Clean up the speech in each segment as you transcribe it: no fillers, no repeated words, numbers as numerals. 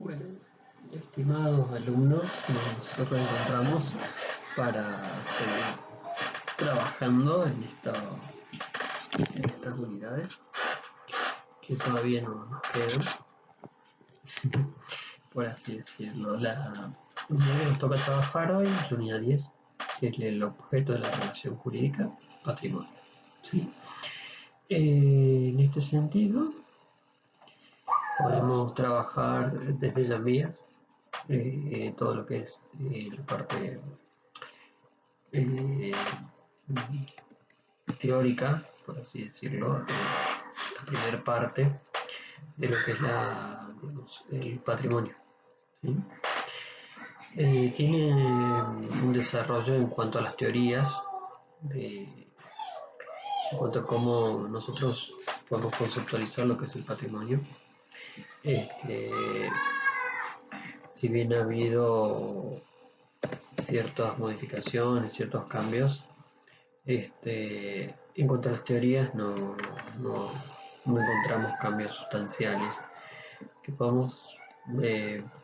Bueno, estimados alumnos, nos reencontramos para seguir trabajando en estas unidades que todavía no nos quedan, por así decirlo. La unidad que nos toca trabajar hoy es la unidad 10, que es el objeto de la relación jurídica, patrimonio. ¿Sí? En este sentido, podemos trabajar desde las vías, todo lo que es la parte eh, teórica, por así decirlo, la primera parte de lo que es digamos, el patrimonio. ¿Sí? Tiene un desarrollo en cuanto a las teorías, en cuanto a cómo nosotros podemos conceptualizar lo que es el patrimonio. Si bien ha habido ciertas modificaciones, ciertos cambios, en cuanto a las teorías no encontramos cambios sustanciales que podamos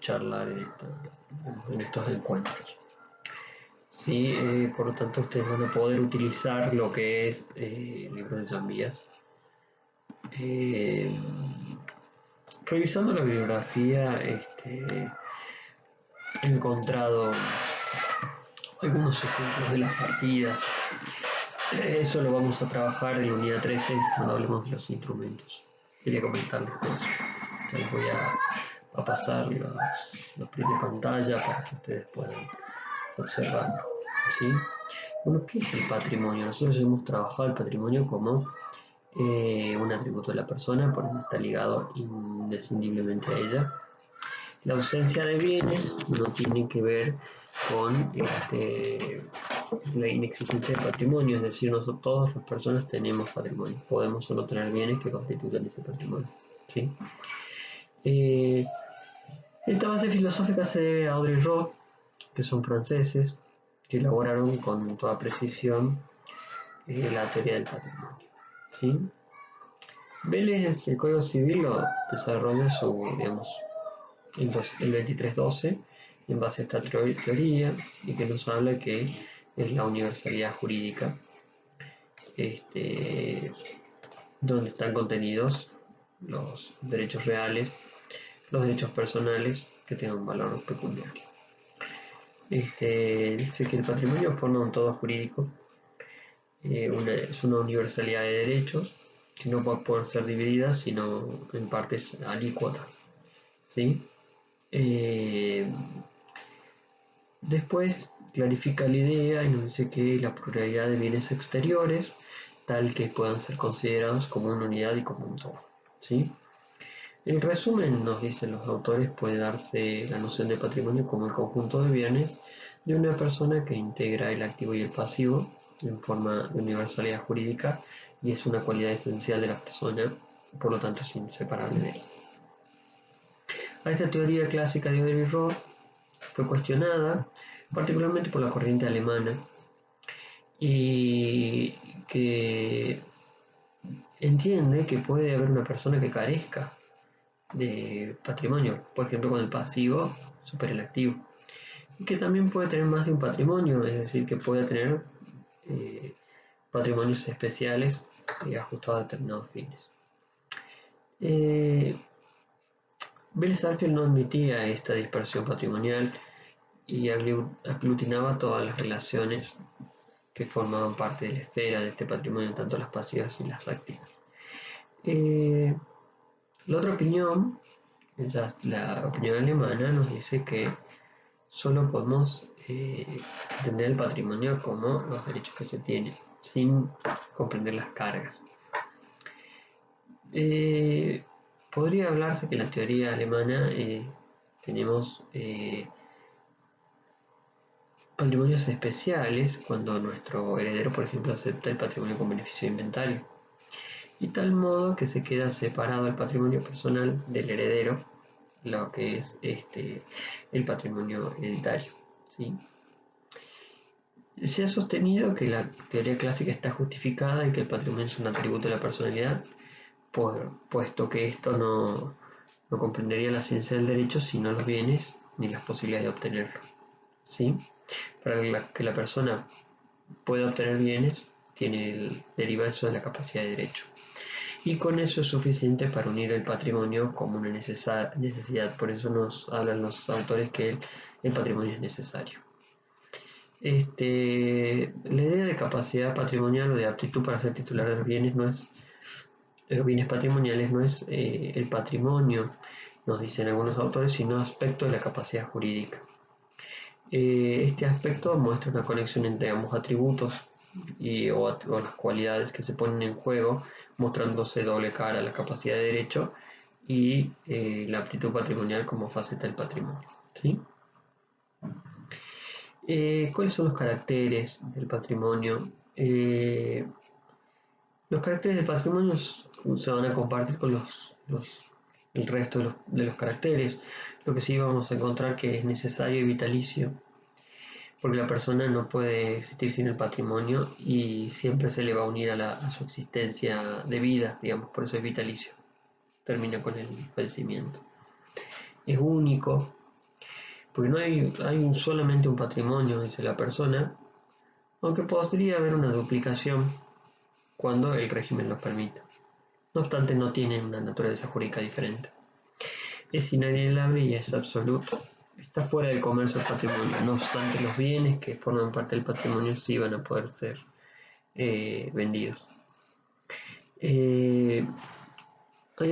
charlar en estos encuentros. Sí, por lo tanto ustedes van a poder utilizar lo que es el libro de Zambías. Revisando la bibliografía, he encontrado algunos ejemplos de las partidas. Eso lo vamos a trabajar en la unidad 13 cuando hablemos de los instrumentos. Quería comentarles eso. Ya les voy a pasar los prints de pantalla para que ustedes puedan observarlo. ¿Sí? Bueno, ¿qué es el patrimonio? Nosotros hemos trabajado el patrimonio como un atributo de la persona, por eso está ligado indescindiblemente a ella. La ausencia de bienes no tiene que ver con la inexistencia de patrimonio, es decir, nosotros todas las personas tenemos patrimonio, podemos solo tener bienes que constituyan ese patrimonio. ¿Sí? Esta base filosófica se debe a Audrey Rod, que son franceses, que elaboraron con toda precisión la teoría del patrimonio. ¿Sí? Vélez, el Código Civil lo desarrolla el 2312 en base a esta teoría y que nos habla que es la universalidad jurídica, donde están contenidos los derechos reales, los derechos personales que tengan un valor pecuniario. Dice que el patrimonio forma un todo jurídico, es una universalidad de derechos que no va a poder ser dividida sino en partes alícuotas. ¿Sí? Después clarifica la idea y nos dice que la pluralidad de bienes exteriores, tal que puedan ser considerados como una unidad y como un todo. ¿Sí? En resumen, nos dicen los autores, puede darse la noción de patrimonio como el conjunto de bienes de una persona que integra el activo y el pasivo en forma de universalidad jurídica y es una cualidad esencial de la persona, por lo tanto es inseparable de él. A esta teoría clásica de Audrey Rod fue cuestionada particularmente por la corriente alemana y que entiende que puede haber una persona que carezca de patrimonio, por ejemplo con el pasivo supera el activo, y que también puede tener más de un patrimonio, es decir, que puede tener patrimonios especiales ajustados a determinados fines. Bill Sarfield no admitía esta dispersión patrimonial y aglutinaba todas las relaciones que formaban parte de la esfera de este patrimonio, tanto las pasivas y las activas. La otra opinión, la opinión alemana, nos dice que solo podemos entender el patrimonio como los derechos que se tienen, sin comprender las cargas. Podría hablarse que en la teoría alemana tenemos patrimonios especiales cuando nuestro heredero, por ejemplo, acepta el patrimonio con beneficio de inventario, y tal modo que se queda separado el patrimonio personal del heredero, lo que es el patrimonio hereditario. ¿Sí? Se ha sostenido que la teoría clásica está justificada y que el patrimonio es un atributo de la personalidad, puesto que esto no no comprendería la ciencia del derecho sino los bienes ni las posibilidades de obtenerlo. ¿Sí? Para que la persona pueda obtener bienes, deriva eso de la capacidad de derecho. Y con eso es suficiente para unir el patrimonio como una necesidad. Por eso nos hablan los autores que el patrimonio es necesario. La idea de capacidad patrimonial o de aptitud para ser titular de los bienes patrimoniales no es el patrimonio, nos dicen algunos autores, sino aspecto de la capacidad jurídica. Este aspecto muestra una conexión entre ambos atributos o las cualidades que se ponen en juego, mostrándose doble cara la capacidad de derecho y la aptitud patrimonial como faceta del patrimonio. ¿Sí? ¿Cuáles son los caracteres del patrimonio? Los caracteres del patrimonio se van a compartir con el resto de los caracteres. Lo que sí vamos a encontrar que es necesario y vitalicio, porque la persona no puede existir sin el patrimonio y siempre se le va a unir a su existencia de vida, digamos, por eso es vitalicio. Termina con el fallecimiento. Es único, porque no hay solamente un patrimonio, dice la persona, aunque podría haber una duplicación cuando el régimen lo permita. No obstante, no tiene una naturaleza jurídica diferente. Es inalienable y es absoluto. Está fuera del comercio del patrimonio. No obstante, los bienes que forman parte del patrimonio sí van a poder ser vendidos. Hay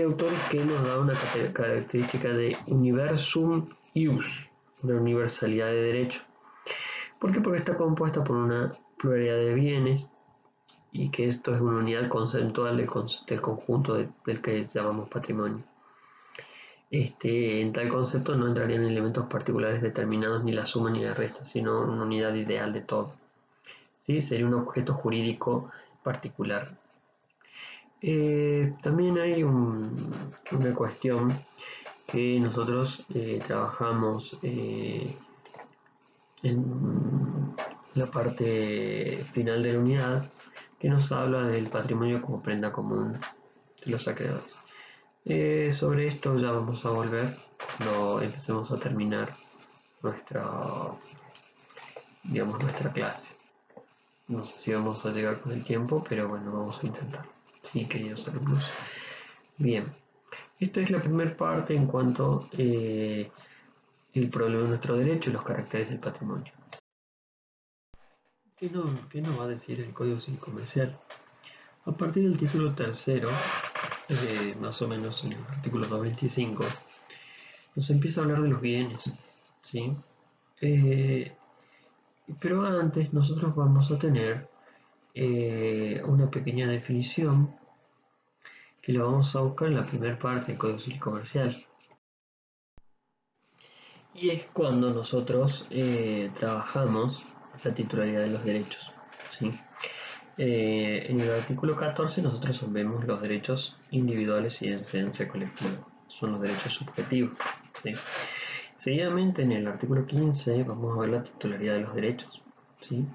autores que nos dan una característica de universum ius, una universalidad de derecho. ¿Por qué? Porque está compuesta por una pluralidad de bienes y que esto es una unidad conceptual del conjunto del que llamamos patrimonio. En tal concepto no entrarían elementos particulares determinados ni la suma ni la resta, sino una unidad ideal de todo. ¿Sí? Sería un objeto jurídico particular. También hay una cuestión que nosotros trabajamos en la parte final de la unidad, que nos habla del patrimonio como prenda común de los acreedores. Sobre esto ya vamos a volver cuando empecemos a terminar nuestra clase. No sé si vamos a llegar con el tiempo, pero bueno, vamos a intentar. Sí, queridos alumnos. Bien, esta es la primera parte en cuanto el problema de nuestro derecho y los caracteres del patrimonio. ¿Qué nos va a decir el Código Civil Comercial? A partir del título tercero, más o menos en el artículo 225, nos empieza a hablar de los bienes, ¿sí? Pero antes nosotros vamos a tener una pequeña definición que la vamos a buscar en la primera parte del Código Civil Comercial. Y es cuando nosotros trabajamos la titularidad de los derechos, ¿sí? En el artículo 14 nosotros vemos los derechos individuales y de incidencia colectiva. Son los derechos subjetivos, ¿sí? Seguidamente en el artículo 15 vamos a ver la titularidad de los derechos, ¿sí?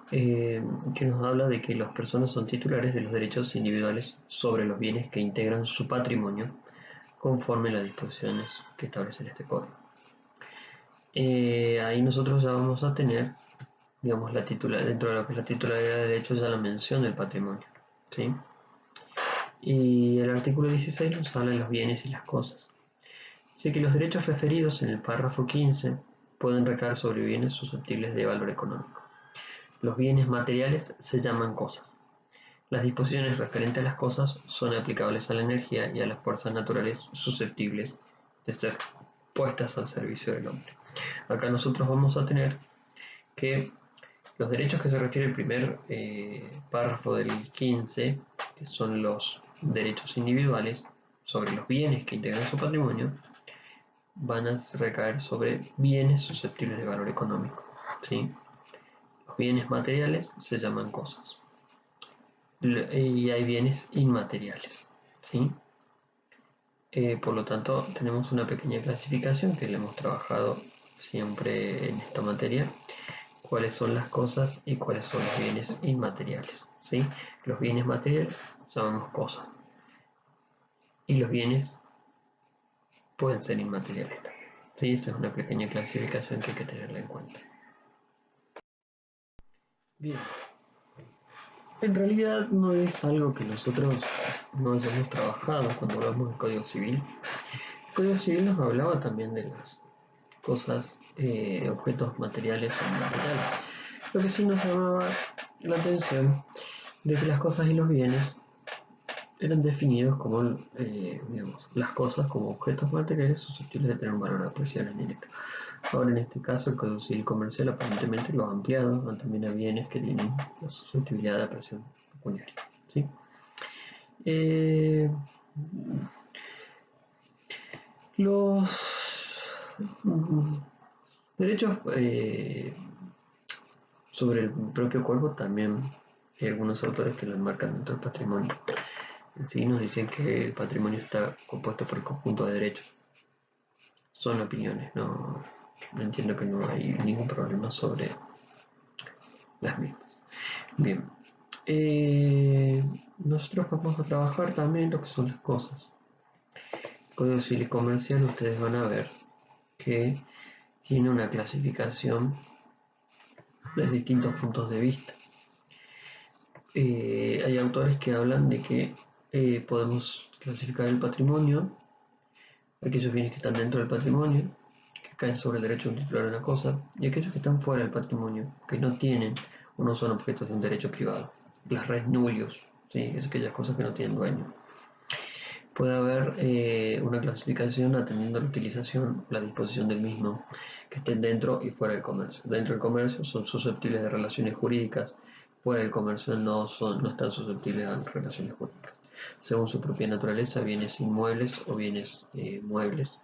Que nos habla de que las personas son titulares de los derechos individuales sobre los bienes que integran su patrimonio conforme a las disposiciones que establecen este código. Ahí nosotros ya vamos a tener, digamos, dentro de lo que es la titularidad de derechos, ya la mención del patrimonio, ¿sí? Y el artículo 16 nos habla de los bienes y las cosas. Dice que los derechos referidos en el párrafo 15 pueden recaer sobre bienes susceptibles de valor económico. Los bienes materiales se llaman cosas. Las disposiciones referentes a las cosas son aplicables a la energía y a las fuerzas naturales susceptibles de ser puestas al servicio del hombre. Acá nosotros vamos a tener que los derechos que se refiere el primer párrafo del 15, que son los derechos individuales sobre los bienes que integran su patrimonio, van a recaer sobre bienes susceptibles de valor económico, ¿sí? Los bienes materiales se llaman cosas. Y hay bienes inmateriales, ¿sí? Por lo tanto, tenemos una pequeña clasificación que le hemos trabajado siempre en esta materia. Cuáles son las cosas y cuáles son los bienes inmateriales, ¿sí? Los bienes materiales llamamos cosas. Y los bienes pueden ser inmateriales también. Sí, esa es una pequeña clasificación que hay que tenerla en cuenta. Bien. En realidad no es algo que nosotros no hayamos trabajado cuando hablamos del Código Civil. El Código Civil nos hablaba también de las cosas, objetos materiales o inmateriales. Lo que sí nos llamaba la atención de que las cosas y los bienes eran definidos como, digamos, las cosas como objetos materiales susceptibles de tener un valor apreciable en directo. Ahora, en este caso, el Código Civil Comercial aparentemente lo ha ampliado también a bienes que tienen la susceptibilidad de apreciación pecuniaria. ¿Sí? Los derechos sobre el propio cuerpo también hay algunos autores que lo enmarcan dentro del patrimonio. En sí nos dicen que el patrimonio está compuesto por el conjunto de derechos. Son opiniones, no entiendo que no hay ningún problema sobre las mismas. Bien, nosotros vamos a trabajar también lo que son las cosas. Código Civil y Comercial, ustedes van a ver que tiene una clasificación desde distintos puntos de vista. Hay autores que hablan de que podemos clasificar el patrimonio, aquellos bienes que están dentro del patrimonio, que caen sobre el derecho de un titular de una cosa, y aquellos que están fuera del patrimonio, que no tienen o no son objetos de un derecho privado. Las res nullius, ¿sí? Es aquellas cosas que no tienen dueño. Puede haber una clasificación atendiendo a la utilización, la disposición del mismo, que estén dentro y fuera del comercio. Dentro del comercio son susceptibles de relaciones jurídicas, fuera del comercio no están susceptibles a relaciones jurídicas. Según su propia naturaleza, bienes inmuebles o bienes muebles,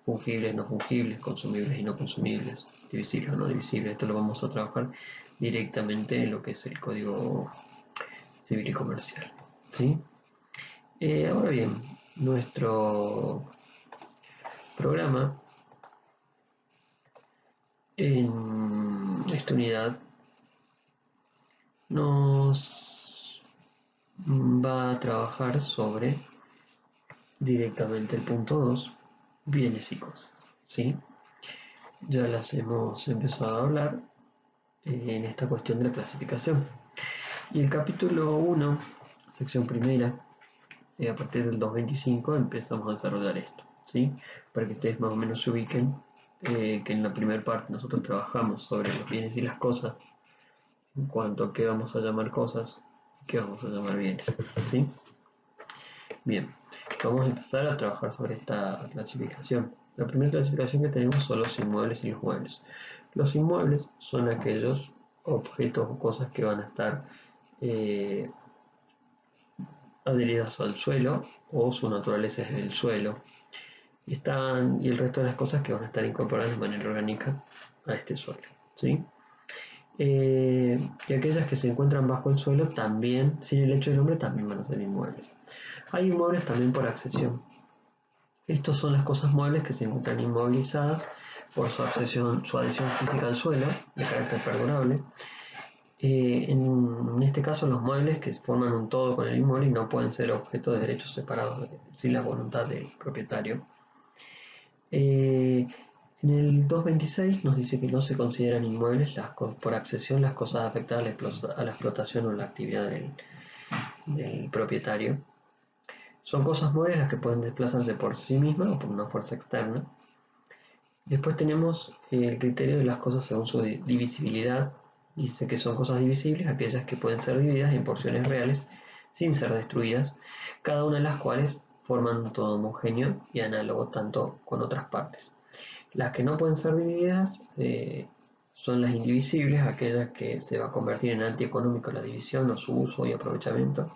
fungibles, no fungibles, consumibles y no consumibles, divisibles o no divisibles. Esto lo vamos a trabajar directamente en lo que es el Código Civil y Comercial. ¿Sí? Ahora bien, nuestro programa en esta unidad nos va a trabajar sobre directamente el punto 2, bienes y cosas. ¿Sí? Ya las hemos empezado a hablar en esta cuestión de la clasificación. Y el capítulo 1, sección primera, a partir del 225 empezamos a desarrollar esto, ¿sí? Para que ustedes más o menos se ubiquen que en la primera parte nosotros trabajamos sobre los bienes y las cosas, en cuanto a qué vamos a llamar cosas y qué vamos a llamar bienes, ¿sí? Bien, vamos a empezar a trabajar sobre esta clasificación. La primera clasificación que tenemos son los inmuebles y los muebles. Los inmuebles son aquellos objetos o cosas que van a estar adheridas al suelo o su naturaleza es el suelo y el resto de las cosas que van a estar incorporadas de manera orgánica a este suelo, ¿sí? Y aquellas que se encuentran bajo el suelo también, sin el hecho del hombre, también van a ser inmuebles. Hay inmuebles también por accesión. Estos son las cosas muebles que se encuentran inmovilizadas por su adhesión física al suelo, de carácter perdurable. En este caso, los muebles que forman un todo con el inmueble y no pueden ser objeto de derechos separados sin la voluntad del propietario. En el 226 nos dice que no se consideran inmuebles por accesión las cosas afectadas a la explotación o la actividad del propietario. Son cosas muebles las que pueden desplazarse por sí mismas o por una fuerza externa. Después tenemos el criterio de las cosas según su divisibilidad. Dice que son cosas divisibles aquellas que pueden ser divididas en porciones reales sin ser destruidas, cada una de las cuales forman un todo homogéneo y análogo tanto con otras partes. Las que no pueden ser divididas son las indivisibles, aquellas que se va a convertir en antieconómico la división o su uso y aprovechamiento.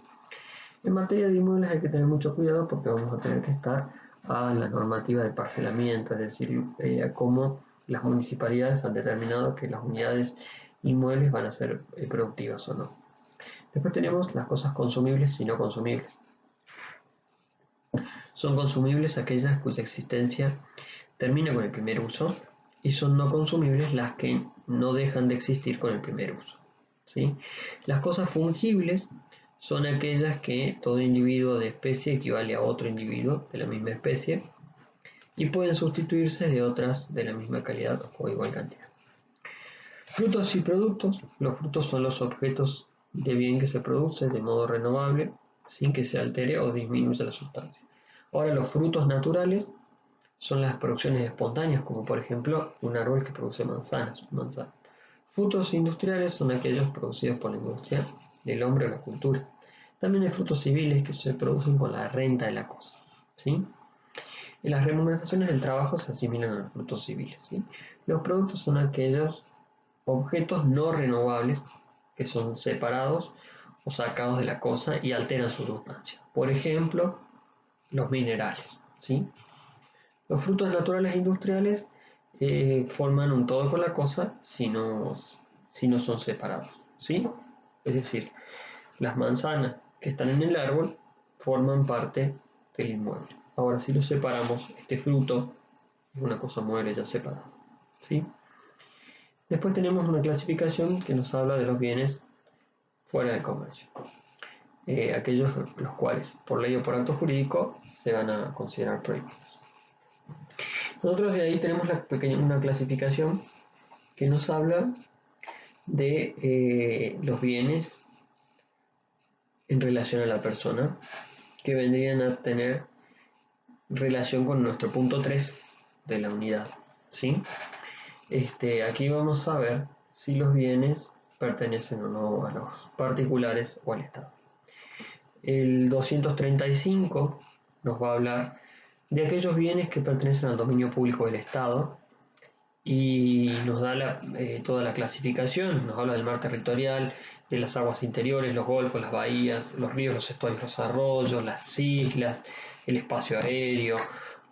En materia de inmuebles hay que tener mucho cuidado porque vamos a tener que estar a la normativa de parcelamiento, es decir, cómo las municipalidades han determinado que las unidades inmuebles van a ser productivas o no. Después tenemos las cosas consumibles y no consumibles. Son consumibles aquellas cuya existencia termina con el primer uso y son no consumibles las que no dejan de existir con el primer uso, ¿sí? Las cosas fungibles son aquellas que todo individuo de especie equivale a otro individuo de la misma especie. y pueden sustituirse de otras de la misma calidad o igual cantidad. Frutos y productos. Los frutos son los objetos de bien que se produce de modo renovable sin que se altere o disminuya la sustancia. Ahora, los frutos naturales son las producciones espontáneas, como por ejemplo un árbol que produce manzanas. Frutos industriales son aquellos producidos por la industria del hombre o la cultura. También hay frutos civiles que se producen con la renta de la cosa, ¿sí? Y las remuneraciones del trabajo se asimilan a los frutos civiles, ¿sí? Los productos son aquellos objetos no renovables que son separados o sacados de la cosa y alteran su sustancia. Por ejemplo, los minerales, ¿sí? Los frutos naturales e industriales forman un todo con la cosa si no son separados, ¿sí? Es decir, las manzanas que están en el árbol forman parte del inmueble. Ahora, si los separamos, este fruto es una cosa mueble ya separada, ¿sí? Después tenemos una clasificación que nos habla de los bienes fuera del comercio. Aquellos los cuales, por ley o por acto jurídico, se van a considerar prohibidos. Nosotros de ahí tenemos una clasificación que nos habla de los bienes en relación a la persona, que vendrían a tener relación con nuestro punto 3 de la unidad, ¿sí? Aquí vamos a ver si los bienes pertenecen o no a los particulares o al Estado. El 235 nos va a hablar de aquellos bienes que pertenecen al dominio público del Estado y nos da toda la clasificación, nos habla del mar territorial, de las aguas interiores, los golfos, las bahías, los ríos, los estuarios, los arroyos, las islas, el espacio aéreo,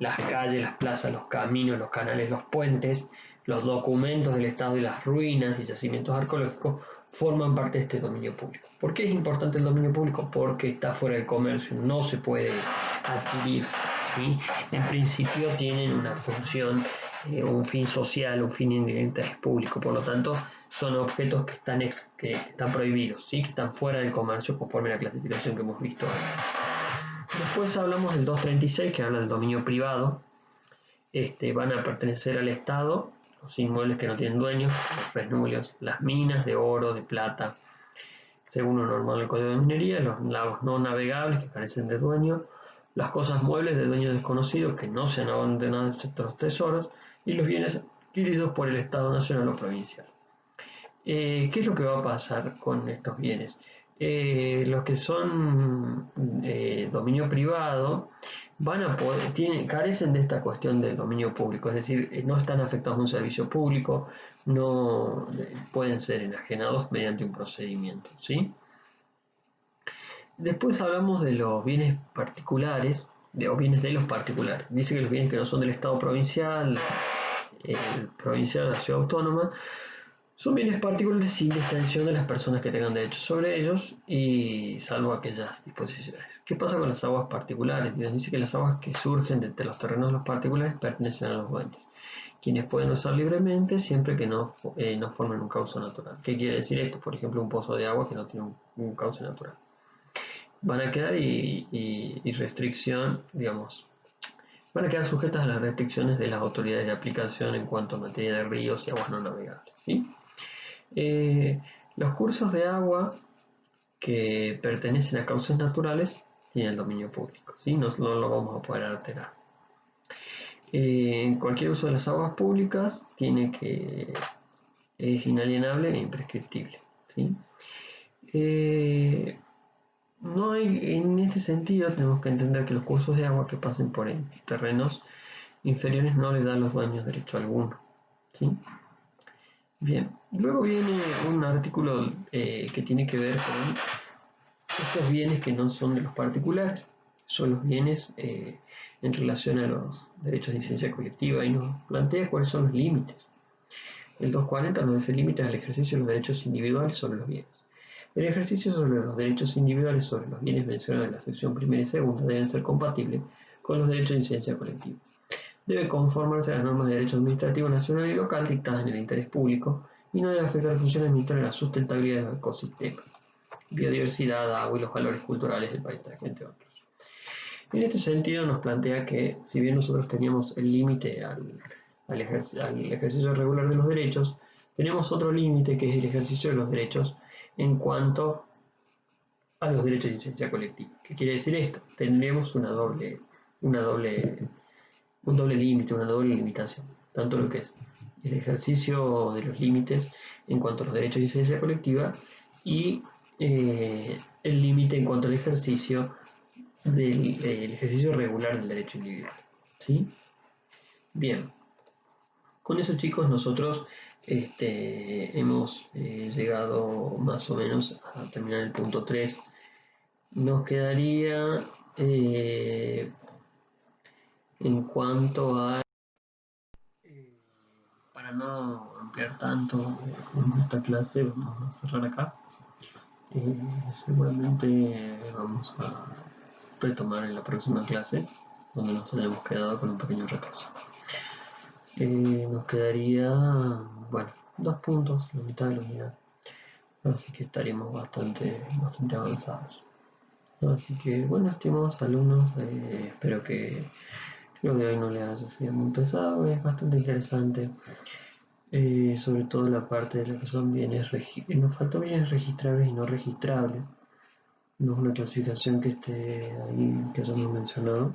las calles, las plazas, los caminos, los canales, los puentes, los documentos del Estado y las ruinas y yacimientos arqueológicos forman parte de este dominio público. ¿Por qué es importante el dominio público? Porque está fuera del comercio, no se puede adquirir, ¿sí? En principio tienen una función, un fin social, un fin de interés público, por lo tanto son objetos que están prohibidos, ¿sí? Que están fuera del comercio conforme a la clasificación que hemos visto antes. Después hablamos del 236 que habla del dominio privado. Van a pertenecer al Estado los inmuebles que no tienen dueños, los resnúleos, las minas de oro, de plata, según lo normal del Código de Minería, los lagos no navegables que carecen de dueño, las cosas muebles de dueños desconocidos que no se han abandonado excepto los tesoros, y los bienes adquiridos por el Estado nacional o provincial. ¿Qué es lo que va a pasar con estos bienes? Los que son dominio privado carecen de esta cuestión del dominio público, es decir, no están afectados a un servicio público, no pueden ser enajenados mediante un procedimiento, ¿sí? Después hablamos de los bienes particulares, o bienes de los particulares. Dice que los bienes que no son del Estado provincial, el provincial, la ciudad autónoma, son bienes particulares sin distinción de las personas que tengan derechos sobre ellos y salvo aquellas disposiciones. ¿Qué pasa con las aguas particulares? Dice que las aguas que surgen de los terrenos de los particulares pertenecen a los dueños, quienes pueden usar libremente siempre que no formen un cauce natural. ¿Qué quiere decir esto? Por ejemplo, un pozo de agua que no tiene un cauce natural. Van a quedar y restricción, digamos, van a quedar sujetas a las restricciones de las autoridades de aplicación en cuanto a materia de ríos y aguas no navegables, ¿sí? Los cursos de agua que pertenecen a cauces naturales tienen dominio público, ¿sí? No lo vamos a poder alterar. Cualquier uso de las aguas públicas es inalienable e imprescriptible, ¿sí? No hay, en este sentido, tenemos que entender que los cursos de agua que pasen por terrenos inferiores no les dan a los dueños derecho alguno, ¿sí? Bien, luego viene un artículo que tiene que ver con estos bienes que no son de los particulares, son los bienes en relación a los derechos de licencia colectiva y nos plantea cuáles son los límites. El 240 nos dice límites al ejercicio de los derechos individuales sobre los bienes. El ejercicio sobre los derechos individuales sobre los bienes mencionados en la sección primera y segunda deben ser compatibles con los derechos de licencia colectiva. Debe conformarse a las normas de derecho administrativo nacional y local dictadas en el interés público y no debe afectar el funcionamiento de la sustentabilidad de los ecosistemas, biodiversidad, agua y los valores culturales del paisaje, entre otros. En este sentido nos plantea que si bien nosotros teníamos el límite al ejercicio regular de los derechos, tenemos otro límite que es el ejercicio de los derechos en cuanto a los derechos de licencia colectiva. ¿Qué quiere decir esto? Tendremos un doble límite, una doble limitación, tanto lo que es el ejercicio de los límites en cuanto a los derechos de licencia colectiva y el límite en cuanto al ejercicio del ejercicio regular del derecho individual. ¿Sí? Bien, con eso chicos nosotros hemos llegado más o menos a terminar el punto 3. Nos quedaría en cuanto a, para no ampliar tanto en esta clase, vamos a cerrar acá. Seguramente vamos a retomar en la próxima clase, donde nos hayamos quedado con un pequeño repaso. Nos quedaría, bueno, 2 puntos, la mitad de la unidad. Así que estaríamos bastante avanzados. Así que, bueno, estimados alumnos, espero que lo de hoy no les haya sido muy pesado, es bastante interesante. Sobre todo la parte de lo que son bienes nos faltó bienes registrables y no registrables. No es una clasificación que esté ahí, que hayamos mencionado.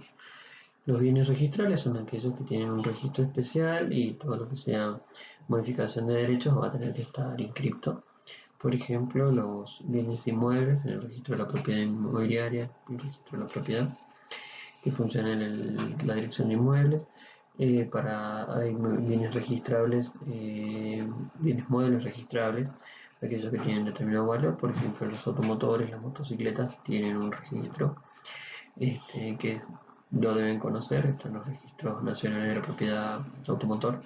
Los bienes registrables son aquellos que tienen un registro especial y todo lo que sea modificación de derechos va a tener que estar inscripto. Por ejemplo, los bienes inmuebles en el registro de la propiedad inmobiliaria, el registro de la propiedad, que funciona en la dirección de inmuebles. Hay bienes registrables, bienes muebles registrables, aquellos que tienen determinado valor, por ejemplo los automotores, las motocicletas tienen un registro que lo deben conocer, están los registros nacionales de la propiedad automotor.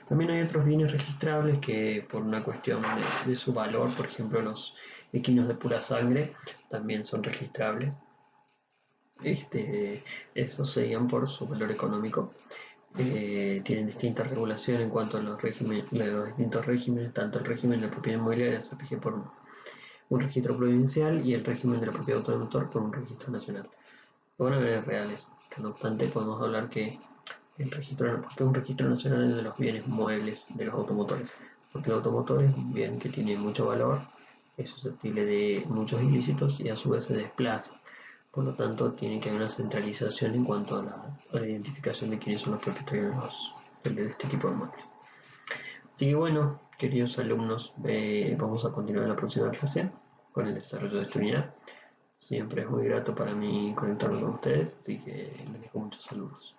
También hay otros bienes registrables que por una cuestión de su valor, por ejemplo los equinos de pura sangre, también son registrables. Esos serían por su valor económico. Tienen distintas regulaciones en cuanto a los distintos regímenes, tanto el régimen de la propiedad inmobiliaria se rige por un registro provincial y el régimen de la propiedad automotor por un registro nacional. Son bienes reales, que no obstante podemos hablar que porque un registro nacional es de los bienes muebles de los automotores, porque el automotor es un bien que tiene mucho valor, es susceptible de muchos ilícitos y a su vez se desplaza. Por lo tanto, tiene que haber una centralización en cuanto a la identificación de quiénes son los propietarios de este tipo de muebles. Así que bueno, queridos alumnos, vamos a continuar en la próxima clase con el desarrollo de esta unidad. Siempre es muy grato para mí conectarme con ustedes, así que les dejo muchos saludos.